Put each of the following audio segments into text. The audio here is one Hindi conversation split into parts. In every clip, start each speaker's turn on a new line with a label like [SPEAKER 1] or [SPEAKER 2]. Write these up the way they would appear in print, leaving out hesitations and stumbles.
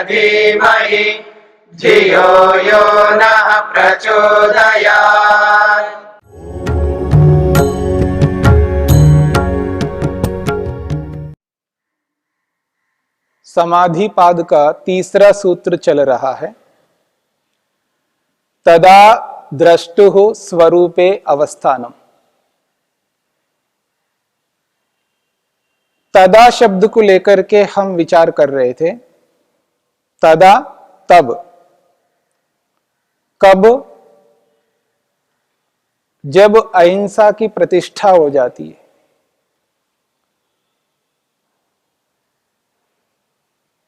[SPEAKER 1] धीमहि धियो यो नः प्रचोदयात्।
[SPEAKER 2] समाधिपाद का तीसरा सूत्र चल रहा है। तदा द्रष्टुः स्वरूपे अवस्थानम। तदा शब्द को लेकर के हम विचार कर रहे थे। तदा तब, कब? जब अहिंसा की प्रतिष्ठा हो जाती है।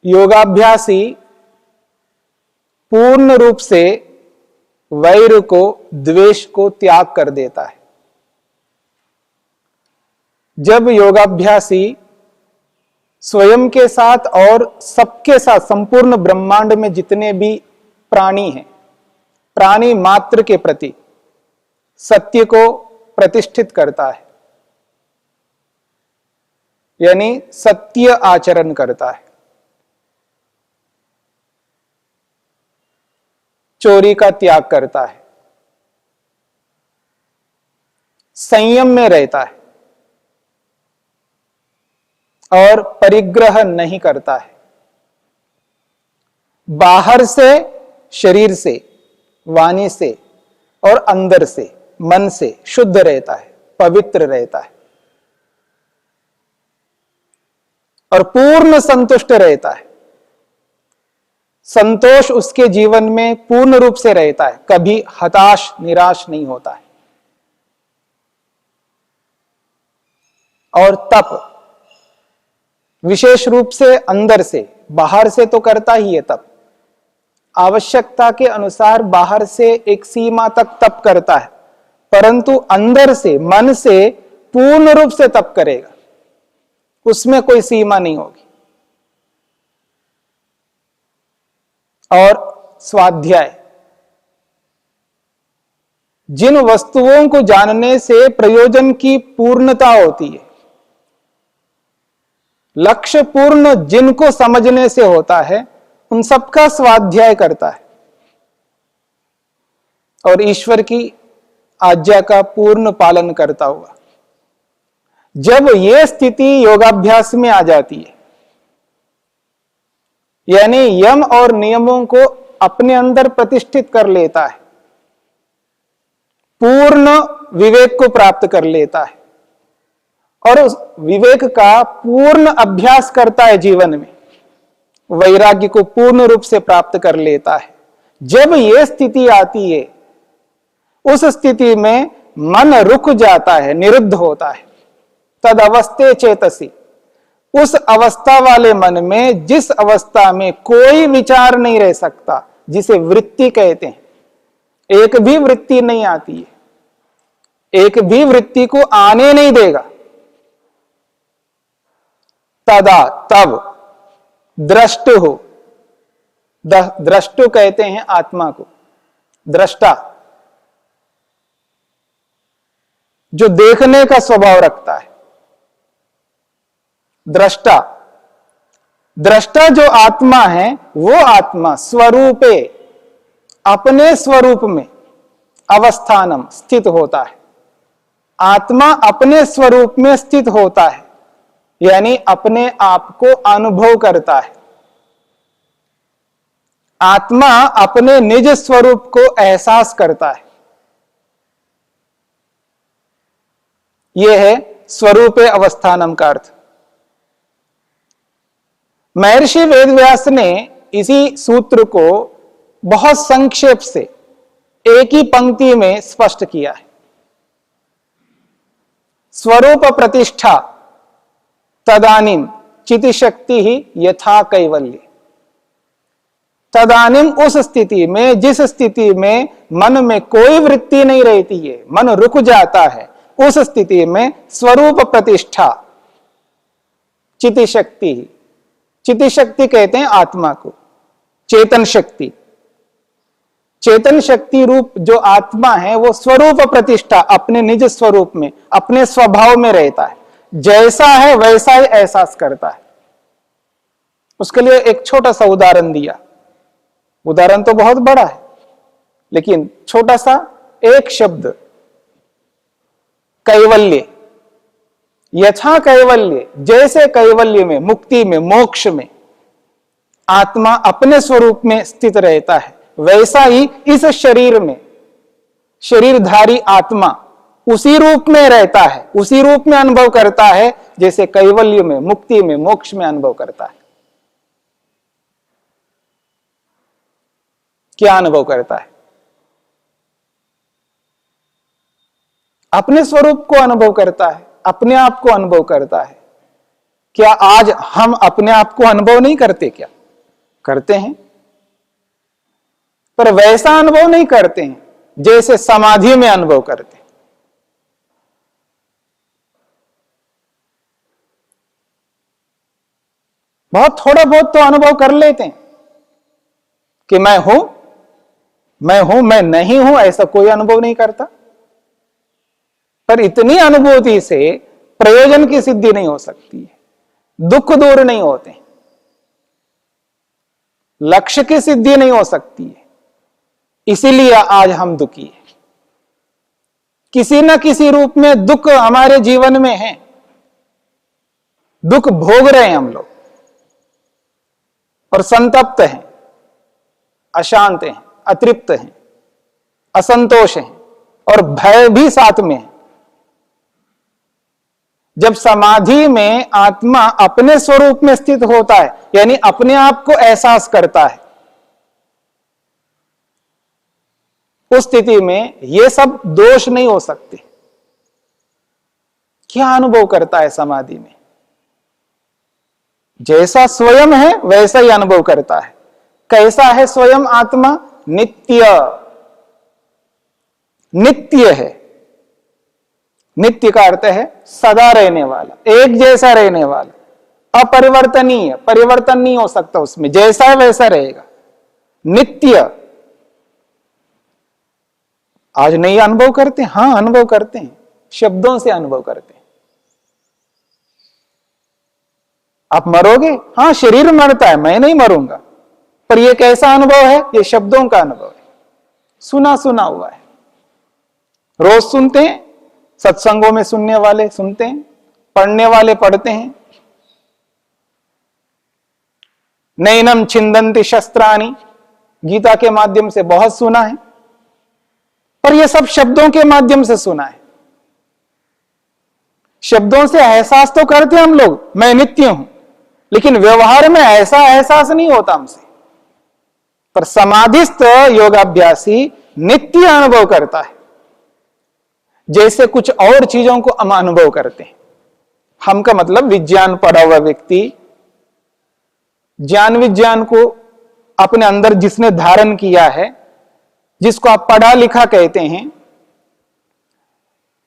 [SPEAKER 2] योगाभ्यासी पूर्ण रूप से वैर को, द्वेष को त्याग कर देता है। जब योगाभ्यासी स्वयं के साथ और सबके साथ, संपूर्ण ब्रह्मांड में जितने भी प्राणी हैं, प्राणी मात्र के प्रति सत्य को प्रतिष्ठित करता है, यानी सत्य आचरण करता है, चोरी का त्याग करता है, संयम में रहता है और परिग्रह नहीं करता है। बाहर से, शरीर से, वाणी से और अंदर से, मन से शुद्ध रहता है, पवित्र रहता है और पूर्ण संतुष्ट रहता है। संतोष उसके जीवन में पूर्ण रूप से रहता है, कभी हताश, निराश नहीं होता है। और तप विशेष रूप से अंदर से, बाहर से तो करता ही है तप, आवश्यकता के अनुसार बाहर से एक सीमा तक तप करता है, परंतु अंदर से, मन से पूर्ण रूप से तप करेगा, उसमें कोई सीमा नहीं होगी। और स्वाध्याय, जिन वस्तुओं को जानने से प्रयोजन की पूर्णता होती है, लक्ष्य पूर्ण जिनको समझने से होता है, उन सबका स्वाध्याय करता है और ईश्वर की आज्ञा का पूर्ण पालन करता हुआ। जब यह स्थिति योगाभ्यास में आ जाती है, यानी यम और नियमों को अपने अंदर प्रतिष्ठित कर लेता है, पूर्ण विवेक को प्राप्त कर लेता है और उस विवेक का पूर्ण अभ्यास करता है, जीवन में वैराग्य को पूर्ण रूप से प्राप्त कर लेता है। जब यह स्थिति आती है, उस स्थिति में मन रुक जाता है, निरुद्ध होता है। तद अवस्थे चेतसी, उस अवस्था वाले मन में, जिस अवस्था में कोई विचार नहीं रह सकता, जिसे वृत्ति कहते हैं, एक भी वृत्ति नहीं आती है, एक भी वृत्ति को आने नहीं देगा। तदा तब द्रष्टु हो, द्रष्टु कहते हैं आत्मा को, दृष्टा जो देखने का स्वभाव रखता है, दृष्टा। दृष्टा जो आत्मा है, वो आत्मा स्वरूपे, अपने स्वरूप में अवस्थानम स्थित होता है। आत्मा अपने स्वरूप में स्थित होता है, यानी अपने आप को अनुभव करता है। आत्मा अपने निज स्वरूप को एहसास करता है। यह है स्वरूपे अवस्थानम का अर्थ। महर्षि वेदव्यास ने इसी सूत्र को बहुत संक्षेप से एक ही पंक्ति में स्पष्ट किया है। स्वरूप प्रतिष्ठा तदानीम चितिशक्ति ही यथा कैवल्य। तदानीम उस स्थिति में, जिस स्थिति में मन में कोई वृत्ति नहीं रहती है, मन रुक जाता है, उस स्थिति में स्वरूप प्रतिष्ठा चितिशक्ति ही। चितिशक्ति कहते हैं आत्मा को, चेतन शक्ति। चेतन शक्ति रूप जो आत्मा है, वो स्वरूप प्रतिष्ठा अपने निज स्वरूप में, अपने स्वभाव में रहता है। जैसा है वैसा ही एहसास करता है, उसके लिए एक छोटा सा उदाहरण दिया। उदाहरण तो बहुत बड़ा है, लेकिन छोटा सा एक शब्द, कैवल्य। यथा कैवल्य, जैसे कैवल्य में, मुक्ति में, मोक्ष में आत्मा अपने स्वरूप में स्थित रहता है, वैसा ही इस शरीर में शरीरधारी आत्मा उसी रूप में रहता है, उसी रूप में अनुभव करता है जैसे कैवल्य में, मुक्ति में, मोक्ष में अनुभव करता है। क्या अनुभव करता है? अपने स्वरूप को अनुभव करता है, अपने आप को अनुभव करता है। क्या आज हम अपने आप को अनुभव नहीं करते? क्या करते हैं, पर वैसा अनुभव नहीं करते हैं जैसे समाधि में अनुभव करते हैं। बहुत थोड़ा बहुत तो अनुभव कर लेते हैं कि मैं हूं, मैं नहीं हूं, ऐसा कोई अनुभव नहीं करता। पर इतनी अनुभूति से प्रयोजन की सिद्धि नहीं हो सकती है, दुख दूर नहीं होते, लक्ष्य की सिद्धि नहीं हो सकती है। इसीलिए आज हम दुखी हैं। किसी न किसी रूप में दुख हमारे जीवन में है, दुख भोग रहे हैं हम लोग, और संतप्त हैं, अशांत हैं, अतृप्त हैं, असंतोष हैं, और भय भी साथ में है। जब समाधि में आत्मा अपने स्वरूप में स्थित होता है, यानी अपने आप को एहसास करता है, उस स्थिति में ये सब दोष नहीं हो सकते। क्या अनुभव करता है समाधि में? जैसा स्वयं है वैसा ही अनुभव करता है। कैसा है स्वयं आत्मा? नित्य, नित्य है। नित्य का अर्थ है सदा रहने वाला, एक जैसा रहने वाला, अपरिवर्तनीय, परिवर्तन नहीं हो सकता उसमें, जैसा है वैसा रहेगा, नित्य। आज नहीं अनुभव करते? हां, अनुभव करते हैं, शब्दों से अनुभव करते हैं। आप मरोगे? हां, शरीर मरता है, मैं नहीं मरूंगा, पर यह कैसा अनुभव है? यह शब्दों का अनुभव है, सुना सुना हुआ है। रोज सुनते हैं, सत्संगों में सुनने वाले सुनते हैं, पढ़ने वाले पढ़ते हैं। नैनम छिंदंती शस्त्राणि, गीता के माध्यम से बहुत सुना है, पर यह सब शब्दों के माध्यम से सुना है। शब्दों से एहसास तो करते हम लोग, मैं नित्य हूं, लेकिन व्यवहार में ऐसा एहसास नहीं होता हमसे। पर समाधिस्थ योगाभ्यासी नित्य अनुभव करता है, जैसे कुछ और चीजों को हम अनुभव करते हैं। हम का मतलब विज्ञान पढ़ा हुआ व्यक्ति, ज्ञान विज्ञान को अपने अंदर जिसने धारण किया है, जिसको आप पढ़ा लिखा कहते हैं।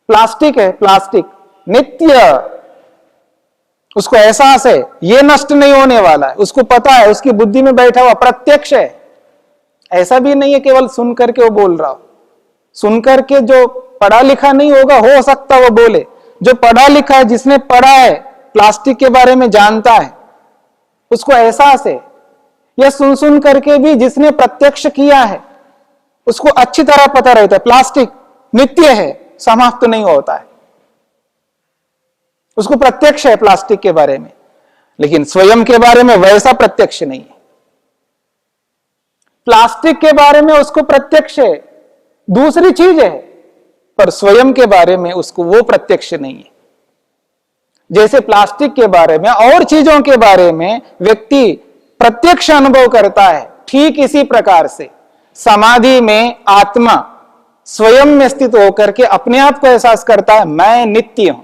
[SPEAKER 2] प्लास्टिक है, प्लास्टिक नित्य, उसको एहसास है ये नष्ट नहीं होने वाला है, उसको पता है, उसकी बुद्धि में बैठा हुआ प्रत्यक्ष है। ऐसा भी नहीं है केवल सुन करके वो बोल रहा हो। सुन करके जो पढ़ा लिखा नहीं होगा, हो सकता वो बोले। जो पढ़ा लिखा है, जिसने पढ़ा है, प्लास्टिक के बारे में जानता है, उसको एहसास है। यह सुन सुन करके भी जिसने प्रत्यक्ष किया है, उसको अच्छी तरह पता रहता है प्लास्टिक नित्य है, समाप्त नहीं होता है। उसको प्रत्यक्ष है प्लास्टिक के बारे में, लेकिन स्वयं के बारे में वैसा प्रत्यक्ष नहीं है। प्लास्टिक के बारे में उसको प्रत्यक्ष है, दूसरी चीज है, पर स्वयं के बारे में उसको वो प्रत्यक्ष नहीं है। जैसे प्लास्टिक के बारे में और चीजों के बारे में व्यक्ति प्रत्यक्ष अनुभव करता है, ठीक इसी प्रकार से समाधि में आत्मा स्वयं में स्थित होकर के अपने आप को एहसास करता है, मैं नित्य हूं।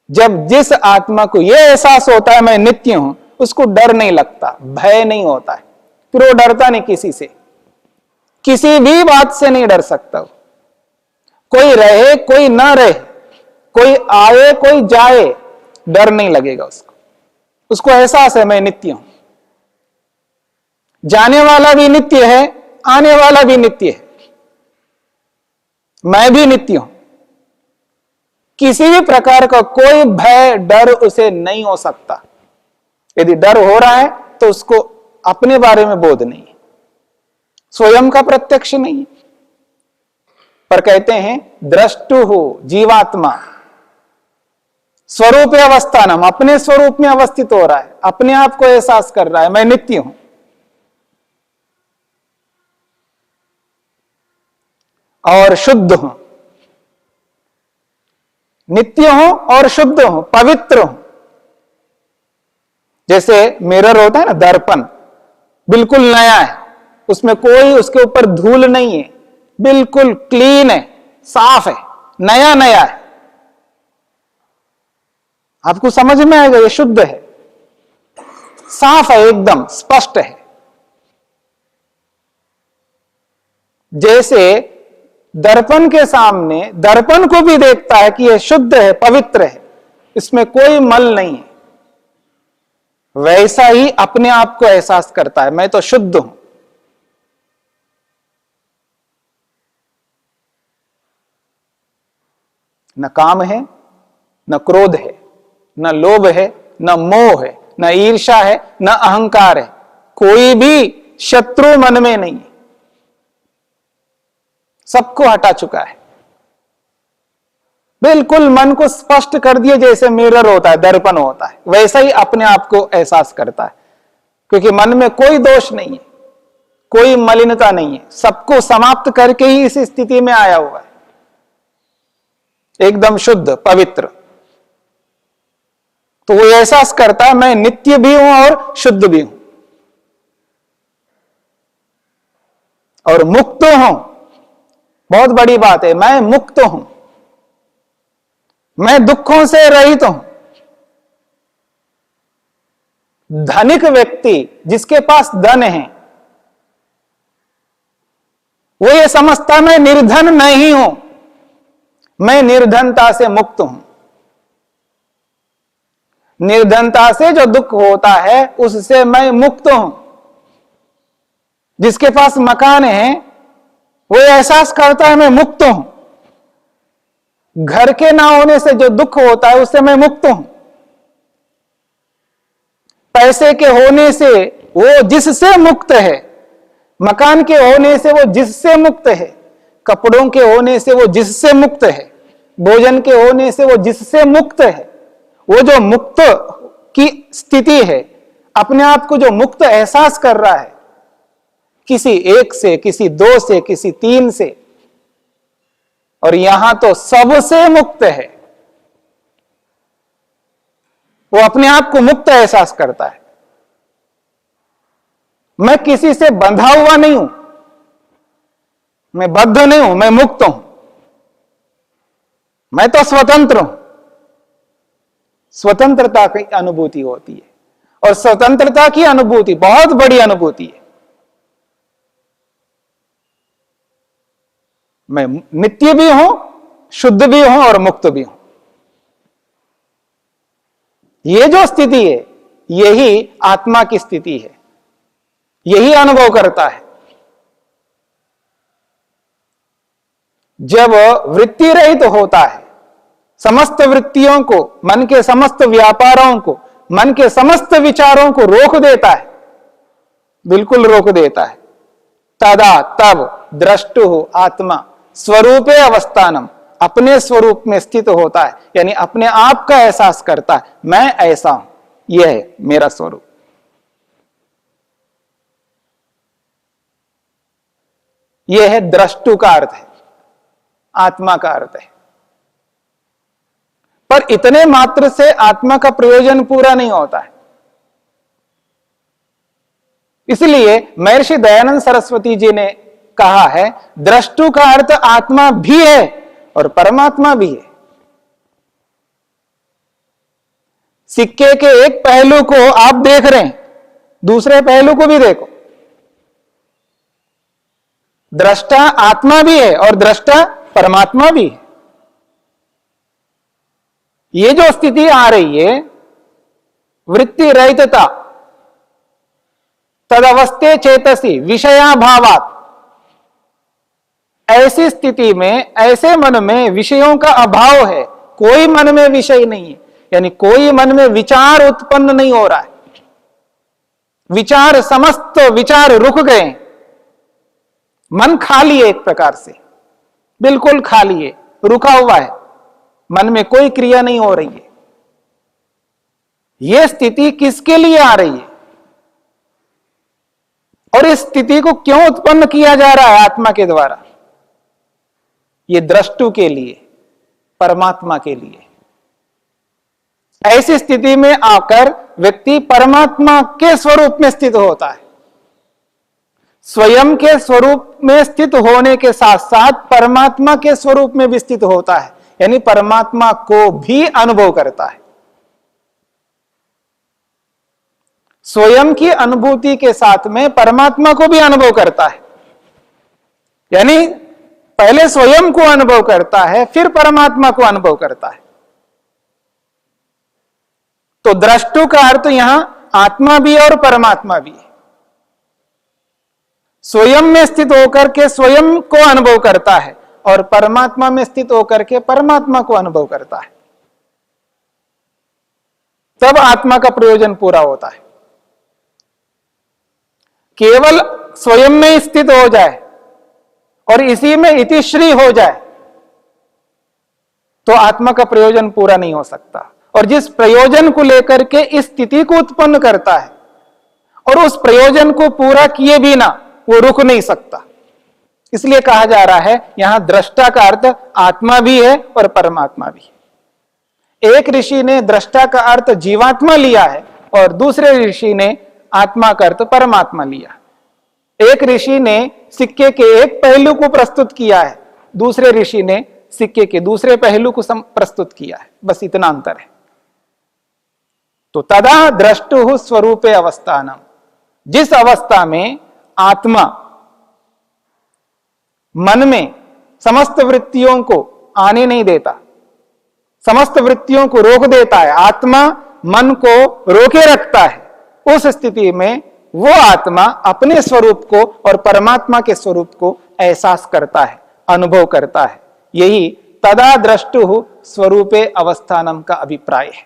[SPEAKER 2] जब जिस आत्मा को यह एहसास होता है मैं नित्य हूं, उसको डर नहीं लगता, भय नहीं होता है। फिर वो डरता नहीं किसी से, किसी भी बात से नहीं डर सकता। कोई रहे कोई ना रहे, कोई आए कोई जाए, डर नहीं लगेगा उसको। उसको एहसास है मैं नित्य हूं। जाने वाला भी नित्य है, आने वाला भी नित्य है, मैं भी नित्य हूं। किसी भी प्रकार का कोई भय डर उसे नहीं हो सकता। यदि डर हो रहा है तो उसको अपने बारे में बोध नहीं है, स्वयं का प्रत्यक्ष नहीं है। पर कहते हैं द्रष्टु हो जीवात्मा स्वरूप अवस्थानम, अपने स्वरूप में अवस्थित हो रहा है, अपने आप को एहसास कर रहा है, मैं नित्य हूं और शुद्ध हूं, नित्य हूं और शुद्ध हूं, पवित्र हूं। जैसे मिरर होता है ना, दर्पण बिल्कुल नया है, उसमें कोई उसके ऊपर धूल नहीं है, बिल्कुल क्लीन है, साफ है, नया नया है। आपको समझ में आएगा ये शुद्ध है, साफ है, एकदम स्पष्ट है। जैसे दर्पण के सामने दर्पण को भी देखता है कि यह शुद्ध है, पवित्र है, इसमें कोई मल नहीं है, वैसा ही अपने आप को एहसास करता है, मैं तो शुद्ध हूं। न काम है, न क्रोध है, न लोभ है, न मोह है, न ईर्ष्या है, न अहंकार है, कोई भी शत्रु मन में नहीं है, सबको हटा चुका है। बिल्कुल मन को स्पष्ट कर दिए, जैसे मिरर होता है, दर्पण होता है, वैसा ही अपने आप को एहसास करता है, क्योंकि मन में कोई दोष नहीं है, कोई मलिनता नहीं है, सबको समाप्त करके ही इस स्थिति में आया हुआ है, एकदम शुद्ध पवित्र। तो वो एहसास करता है मैं नित्य भी हूं और शुद्ध भी हूं और मुक्त हूं। बहुत बड़ी बात है, मैं मुक्त हूं, मैं दुखों से रहित हूं। धनिक व्यक्ति जिसके पास धन है वो ये समझता मैं निर्धन नहीं हूं, मैं निर्धनता से मुक्त हूं। निर्धनता से जो दुख होता है उससे मैं मुक्त हूं। जिसके पास मकान है वो एहसास करता है मैं मुक्त हूं। घर के ना होने से जो दुख होता है उससे मैं मुक्त हूं। पैसे के होने से वो जिससे मुक्त है, मकान के होने से वो जिससे मुक्त है, कपड़ों के होने से वो जिससे मुक्त है, भोजन के होने से वो जिससे मुक्त है, वो जो मुक्त की स्थिति है, अपने आप को जो मुक्त एहसास कर रहा है, किसी एक से, किसी दो से, किसी तीन से, और यहां तो सबसे मुक्त है, वो अपने आप को मुक्त एहसास करता है। मैं किसी से बंधा हुआ नहीं हूं, मैं बद्ध नहीं हूं, मैं मुक्त हूं, मैं तो स्वतंत्र हूं। स्वतंत्रता की अनुभूति होती है, और स्वतंत्रता की अनुभूति बहुत बड़ी अनुभूति है। मैं नित्य भी हूं, शुद्ध भी हूं और मुक्त भी हूं। ये जो स्थिति है यही आत्मा की स्थिति है, यही अनुभव करता है। जब वृत्ति रहित होता है, समस्त वृत्तियों को, मन के समस्त व्यापारों को, मन के समस्त विचारों को रोक देता है, बिल्कुल रोक देता है, तदा तब द्रष्टु आत्मा स्वरूपे अवस्थानम, अपने स्वरूप में स्थित होता है, यानी अपने आप का एहसास करता है मैं ऐसा हूं, यह है मेरा स्वरूप। यह है द्रष्टु का अर्थ है, आत्मा का अर्थ है। पर इतने मात्र से आत्मा का प्रयोजन पूरा नहीं होता है। इसलिए महर्षि दयानंद सरस्वती जी ने कहा है द्रष्टु का अर्थ आत्मा भी है और परमात्मा भी है। सिक्के के एक पहलू को आप देख रहे हैं, दूसरे पहलू को भी देखो। दृष्टा आत्मा भी है और दृष्टा परमात्मा भी है। ये जो स्थिति आ रही है वृत्ति रहितता, तदवस्थे चेतसी विषयाभावात, ऐसी स्थिति में, ऐसे मन में विषयों का अभाव है, कोई मन में विषय नहीं है, यानी कोई मन में विचार उत्पन्न नहीं हो रहा है। विचार, समस्त विचार रुक गए, मन खाली है, एक प्रकार से बिल्कुल खाली है, रुका हुआ है, मन में कोई क्रिया नहीं हो रही है। यह स्थिति किसके लिए आ रही है और इस स्थिति को क्यों उत्पन्न किया जा रहा है आत्मा के द्वारा? ये द्रष्टु के लिए, परमात्मा के लिए। ऐसी स्थिति में आकर व्यक्ति परमात्मा के स्वरूप में स्थित होता है। स्वयं के स्वरूप में स्थित होने के साथ साथ परमात्मा के स्वरूप में भी स्थित होता है, यानी परमात्मा को भी अनुभव करता है। स्वयं की अनुभूति के साथ में परमात्मा को भी अनुभव करता है, यानी पहले स्वयं को अनुभव करता है, फिर परमात्मा को अनुभव करता है। तो द्रष्टु का अर्थ यहां आत्मा भी और परमात्मा भी है। स्वयं में स्थित होकर के स्वयं को अनुभव करता है और परमात्मा में स्थित होकर के परमात्मा को अनुभव करता है, तब आत्मा का प्रयोजन पूरा होता है। केवल स्वयं में स्थित हो जाए और इसी में इतिश्री हो जाए तो आत्मा का प्रयोजन पूरा नहीं हो सकता। और जिस प्रयोजन को लेकर के इस स्थिति को उत्पन्न करता है और उस प्रयोजन को पूरा किए बिना वो रुक नहीं सकता, इसलिए कहा जा रहा है यहां दृष्टा का अर्थ आत्मा भी है और परमात्मा भी है। एक ऋषि ने दृष्टा का अर्थ जीवात्मा लिया है और दूसरे ऋषि ने आत्मा का अर्थ परमात्मा लिया। एक ऋषि ने सिक्के के एक पहलू को प्रस्तुत किया है, दूसरे ऋषि ने सिक्के के दूसरे पहलू को प्रस्तुत किया है, बस इतना अंतर है। तो तदा द्रष्टु स्वरूपे अवस्थानम, जिस अवस्था में आत्मा मन में समस्त वृत्तियों को आने नहीं देता, समस्त वृत्तियों को रोक देता है, आत्मा मन को रोके रखता है, उस स्थिति में वो आत्मा अपने स्वरूप को और परमात्मा के स्वरूप को एहसास करता है, अनुभव करता है। यही तदा द्रष्टु स्वरूपे अवस्थानम का अभिप्राय है।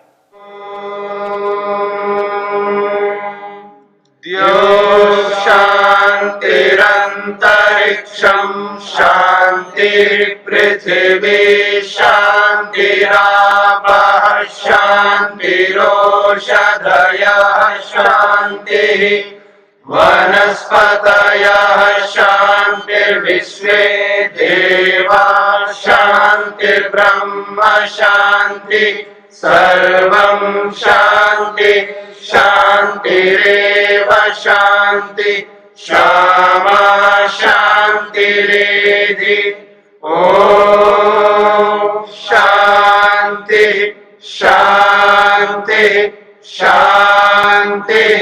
[SPEAKER 1] द्यो शान्तिरन्तरिक्षं शान्तिः पृथिवी शान्तिरापः शान्तिरोषधयः शान्तिः वनस्पतयः शान्तिर्विश्वे देवाः शान्तिर्ब्रह्म शान्तिः सर्वं शान्ति शान्तिरेव शान्ति क्षमा शान्तिरेधि। ॐ शान्ति शान्ति शान्तिः।